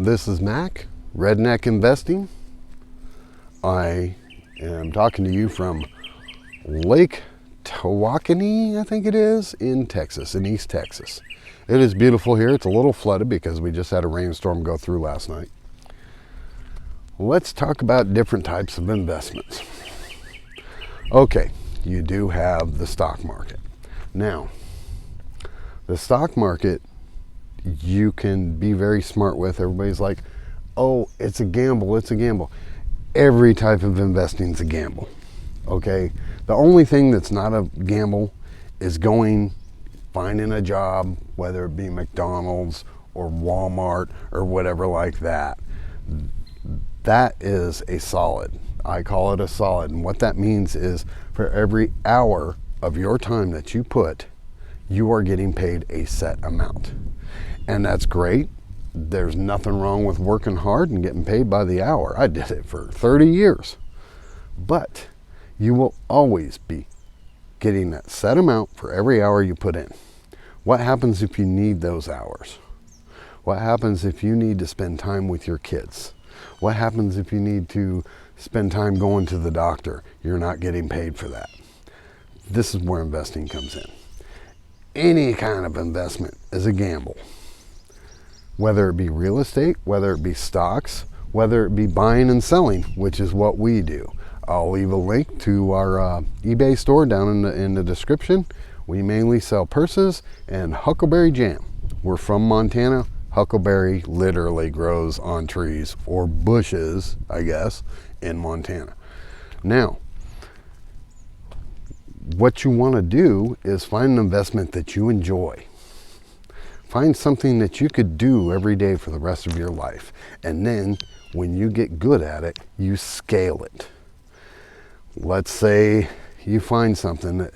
This is Mac, Redneck Investing. I am talking to you from Lake Tawakoni, I think it is, in Texas, in East Texas. It is beautiful here. It's a little flooded because we just had a rainstorm go through last night. Let's talk about different types of investments. Okay, you do have the stock market. Now, the stock market you can be very smart with. Everybody's like, oh, it's a gamble, it's a gamble. Every type of investing is a gamble, okay? The only thing that's not a gamble is finding a job, whether it be McDonald's or Walmart or whatever like that. That is a solid. I call it a solid. And what that means is for every hour of your time that you put, you are getting paid a set amount. And that's great. There's nothing wrong with working hard and getting paid by the hour. I did it for 30 years. But you will always be getting that set amount for every hour you put in. What happens if you need those hours? What happens if you need to spend time with your kids? What happens if you need to spend time going to the doctor? You're not getting paid for that. This is where investing comes in. Any kind of investment is a gamble. Whether it be real estate, whether it be stocks, whether it be buying and selling, which is what we do. I'll leave a link to our eBay store down in the description. We mainly sell purses and huckleberry jam. We're from Montana. Huckleberry literally grows on trees or bushes, I guess, in Montana. Now, what you want to do is find an investment that you enjoy. Find something that you could do every day for the rest of your life. And then when you get good at it, you scale it. Let's say you find something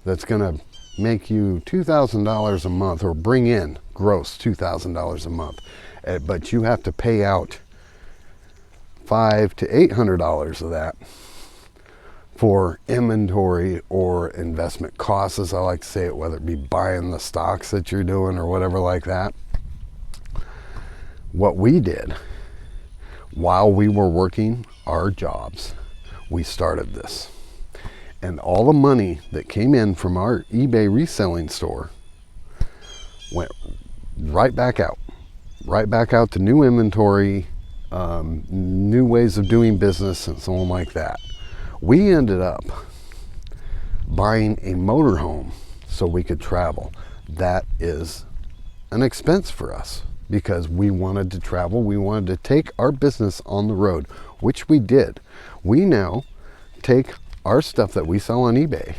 that's going to make you $2,000 a month or bring in gross $2,000 a month. But you have to pay out $500 to $800 of that for inventory or investment costs, as I like to say it, whether it be buying the stocks that you're doing or whatever like that. What we did while we were working our jobs, we started this. And all the money that came in from our eBay reselling store went right back out to new inventory, new ways of doing business and so on like that. We ended up buying a motorhome so we could travel. That is an expense for us because we wanted to travel. We wanted to take our business on the road, which we did. We now take our stuff that we sell on eBay.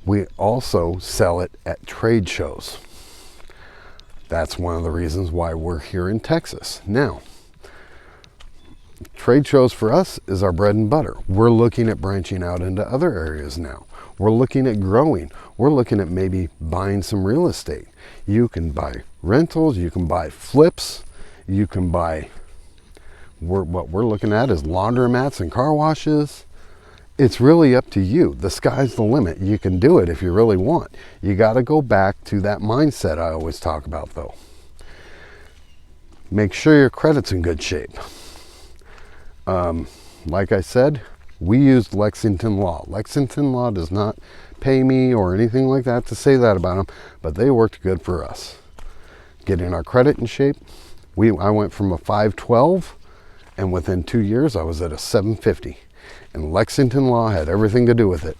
We also sell it at trade shows. That's one of the reasons why we're here in Texas. Now, trade shows for us is our bread and butter. We're looking at branching out into other areas now. We're looking at growing. We're looking at maybe buying some real estate. You can buy rentals, you can buy flips, you can buy, what we're looking at is laundromats and car washes. It's really up to you. The sky's the limit. You can do it if you really want. You got to go back to that mindset I always talk about though. Make sure your credit's in good shape. Like I said, we used Lexington Law. Lexington Law does not pay me or anything like that to say that about them, but they worked good for us. Getting our credit in shape. I went from a 512 and within 2 years I was at a 750. And Lexington Law had everything to do with it.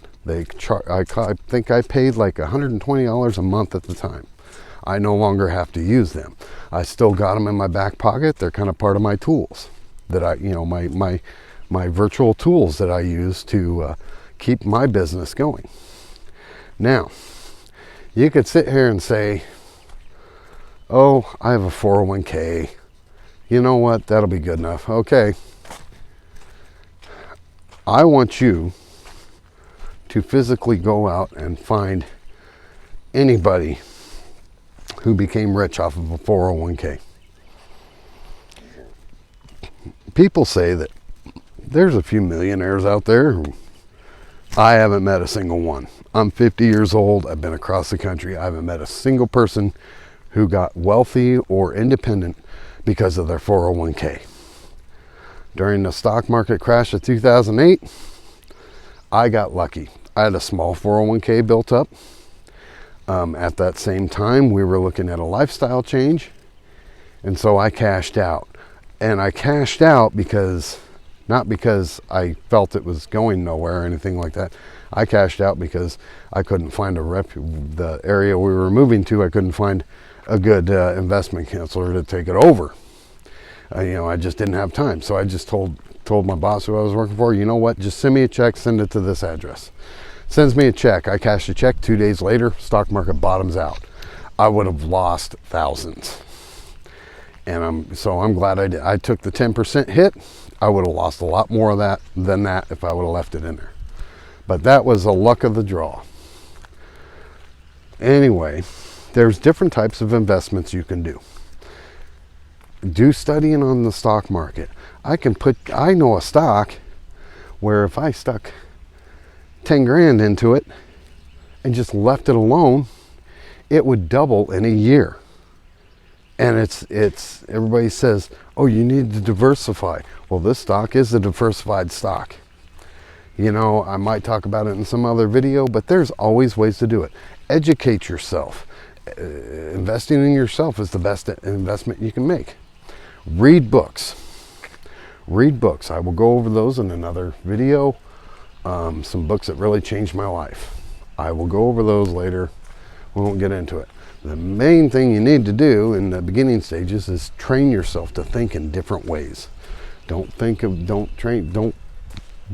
I think I paid like $120 a month at the time. I no longer have to use them. I still got them in my back pocket. They're kind of part of my tools that my virtual tools that I use to keep my business going. Now, you could sit here and say, oh, I have a 401k. You know what? That'll be good enough. Okay. I want you to physically go out and find anybody who became rich off of a 401k. People say that there's a few millionaires out there who I haven't met a single one. I'm 50 years old. I've been across the country. I haven't met a single person who got wealthy or independent because of their 401k. During the stock market crash of 2008, I got lucky. I had a small 401k built up. At that same time, we were looking at a lifestyle change, and so I cashed out. And I cashed out because, not because I felt it was going nowhere or anything like that. I cashed out because I couldn't find the area we were moving to, I couldn't find a good investment counselor to take it over. I just didn't have time. So I just told my boss who I was working for, you know what, just send me a check, send it to this address. Sends me a check. I cashed a check. 2 days later, stock market bottoms out. I would have lost thousands. And I'm glad I did. I took the 10% hit. I would have lost a lot more of that than that if I would have left it in there. But that was the luck of the draw. Anyway, there's different types of investments you can do. Do studying on the stock market. I know a stock where if I stuck 10 grand into it and just left it alone, it would double in a year. And it's everybody says, oh, you need to diversify. Well, this stock is a diversified stock. I might talk about it in some other video, but there's always ways to do it. Educate yourself. Investing in yourself is the best investment you can make. Read books. I will go over those in another video. Some books that really changed my life. I will go over those later. We won't get into it. The main thing you need to do in the beginning stages is train yourself to think in different ways. Don't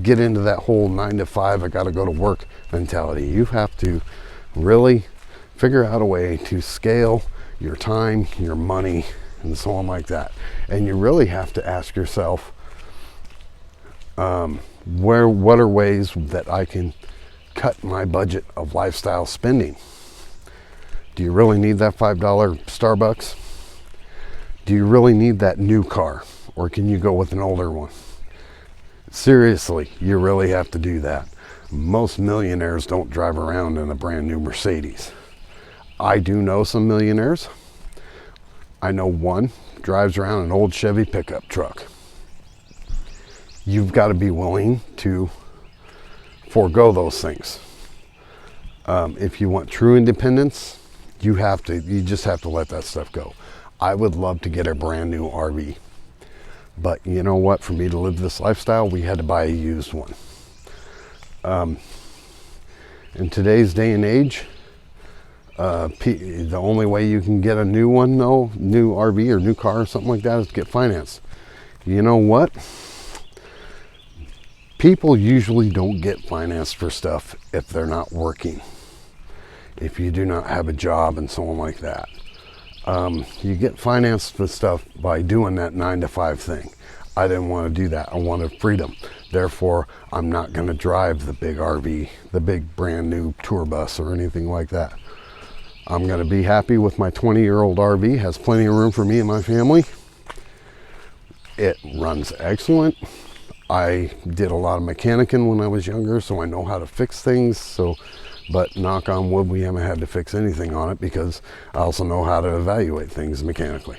get into that whole 9 to 5, I got to go to work mentality. You have to really figure out a way to scale your time, your money, and so on like that. And you really have to ask yourself, what are ways that I can cut my budget of lifestyle spending? Do you really need that $5 Starbucks? Do you really need that new car? Or can you go with an older one? Seriously, you really have to do that. Most millionaires don't drive around in a brand new Mercedes. I do know some millionaires. I know one drives around an old Chevy pickup truck. You've got to be willing to forego those things. If you want true independence, you just have to let that stuff go. I would love to get a brand new RV. But you know what? For me to live this lifestyle, we had to buy a used one. In today's day and age, the only way you can get a new one, though, new RV or new car or something like that, is to get financed. You know what? People usually don't get financed for stuff if they're not working. If you do not have a job and so on like that. You get financed for stuff by doing that 9 to 5 thing. I didn't want to do that. I wanted freedom. Therefore, I'm not going to drive the big RV, the big brand new tour bus or anything like that. I'm going to be happy with my 20-year-old RV. Has plenty of room for me and my family. It runs excellent. I did a lot of mechanicking when I was younger, so I know how to fix things. But knock on wood, we haven't had to fix anything on it because I also know how to evaluate things mechanically.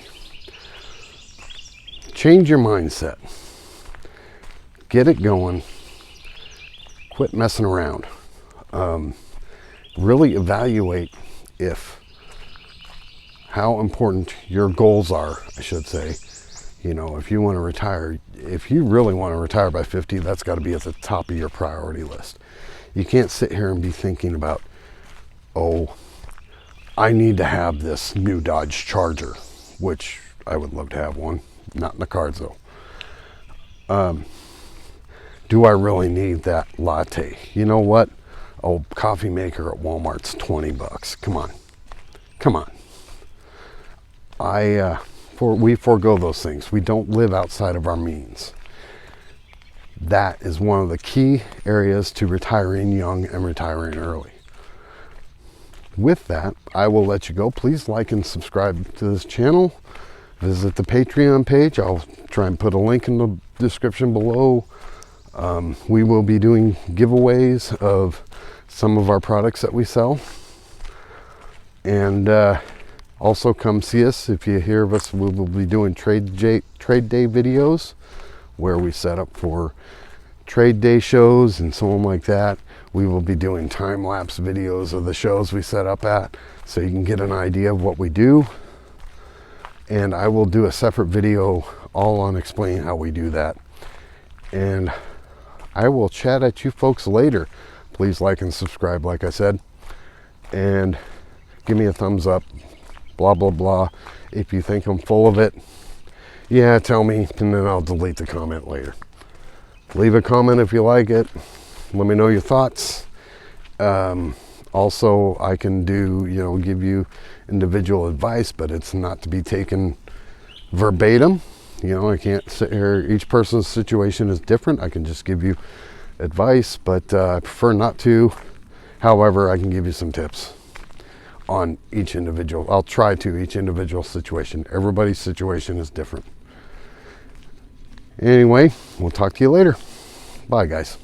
Change your mindset. Get it going. Quit messing around. Really evaluate how important your goals are, I should say. If you want to retire, if you really want to retire by 50, that's got to be at the top of your priority list. You can't sit here and be thinking about, oh, I need to have this new Dodge Charger, which I would love to have one. Not in the cards, though. Do I really need that latte? You know what? Oh, coffee maker at Walmart's $20. Come on. We forego those things. We don't live outside of our means. That is one of the key areas to retiring young and retiring early. With that, I will let you go. Please like and subscribe to this channel. Visit the Patreon page. I'll try and put a link in the description below. We will be doing giveaways of some of our products that we sell. And Also, come see us. If you hear of us, we will be doing trade day videos where we set up for trade day shows and so on like that. We will be doing time-lapse videos of the shows we set up at, so you can get an idea of what we do. And I will do a separate video all on explaining how we do that. And I will chat at you folks later. Please like and subscribe, like I said. And give me a thumbs up, blah, blah, blah. If you think I'm full of it, yeah, tell me, and then I'll delete the comment later. Leave a comment if you like it. Let me know your thoughts. Also, I can give you individual advice, but it's not to be taken verbatim. I can't sit here. Each person's situation is different. I can just give you advice, but I prefer not to. However, I can give you some tips on each individual. I'll try to each individual situation. Everybody's situation is different. Anyway, we'll talk to you later. Bye, guys.